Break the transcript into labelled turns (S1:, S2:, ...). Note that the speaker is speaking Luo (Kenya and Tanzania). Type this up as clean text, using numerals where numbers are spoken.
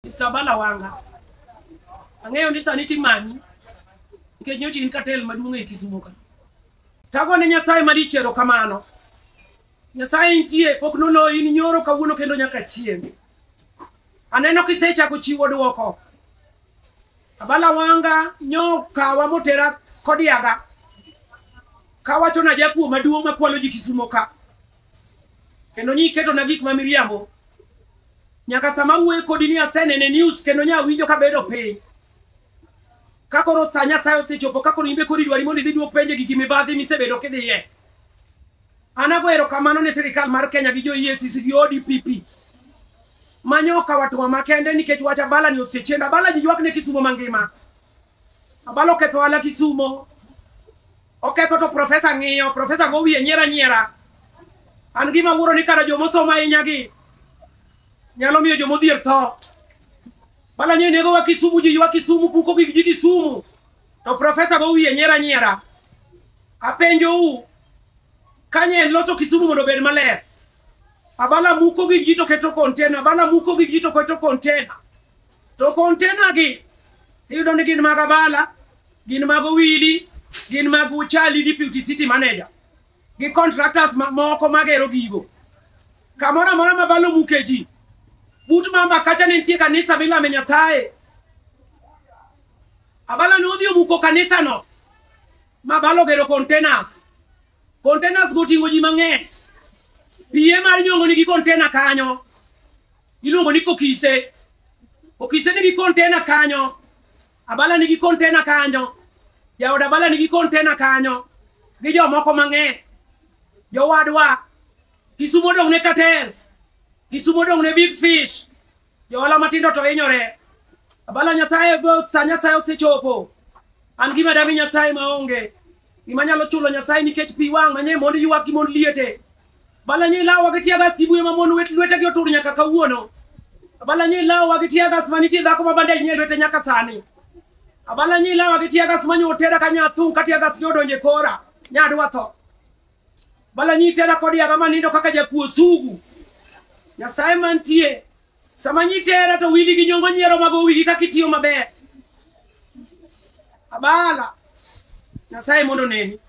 S1: Mr. Balawanga. Ang'eyo ni sani timani. Nikech nyochi in katel maduong' e Kisumo ka. Tago ne Nyasaye marichero kamano. Nyasaye nitie pok nono in nyoro kawuono kendo nyaka chieng'. Aneno kisechako chiwo duoko. Balawanga nyo kawa motera kodiaga. Kawacho na jakuo maduong' makwalo ji Kisumo ka. Kendo nyiketo na gik mamiriambo. Nyaka sama uwe kodi ni asenene news kendo nya winjo kabedo piny. Kakoro sa Nyasaye osechopo kakoro imbe kodi dwari mondo idhi duok penje gigi mibadhi misebedo kidhiye. Anago erokamano ne sirikal mar Kenya gi jo EACC gi ODPP. Manyoka watu wa makende nikech wacha bala ni osechenda bala ji ywak ne Kisumo mangima. Abalo ketho ala Kisumo. Oketho to profesa ng'iyo, profesa go wiye nyiera. An gima wuoro ni kara jomosoma inyagi. Nyalo miyo jomodhier tho. Bala nye nego wa Kisumu ji ywak Kisumu puko gi Kisumu. To profesa go wiye nyiera. Apenjo u kanye loso Kisumu mondo bed maler. Abala muko gi jito keto container, abala muko gi jito keto container. To container gi iyudo ni gin mag Abala, gin mag Wili, gin mag Uchali deputy city manager. Gi contractors moko magero gigo. Kamora mora mabalo muke ji. But mamba kacha nitie kanisa bila Nyasaye. Abala nodhi muko kanisa no. Mabalo gero containers. Containers go tingo ji mang'eny. Pie mar nyongo nigi container kanyo. Iluongo ni Kokise. Kokise nigi container kanyo. Abala nigi container kanyo. Jaoda Abala nigi container kanyo. Gi jomoko mang'eny. Jowadwa. Kisumo dong ne cartels. Kisumo dong ne big fish. Joala matindo to hinyore. Abala Nyasaye go sa Nyasaye osechopo. An gima dami Nyasaye maonge. Gima nyalo chulo Nyasaye nikech pi wang' manye mondo ywak gi mondo liete. Bala nye lawa gitia gas kibuye mamon lwete gi otur nyaka kawuono. Abala nye lawa gitia gas manitie dhako mabande nye lwete nyaka sani. Abala nye lawa gitia gas manyo otera kanya thung katia gas nyodonje kora. Nyadwa tho. Bala nye tera kodi agama nindo kaka jakuo sugu. Nyasaye mantie. Sama nye tera to wili gi nyongo nyero mago wili kakitio maber. Abala. Nyasaye mondo neni.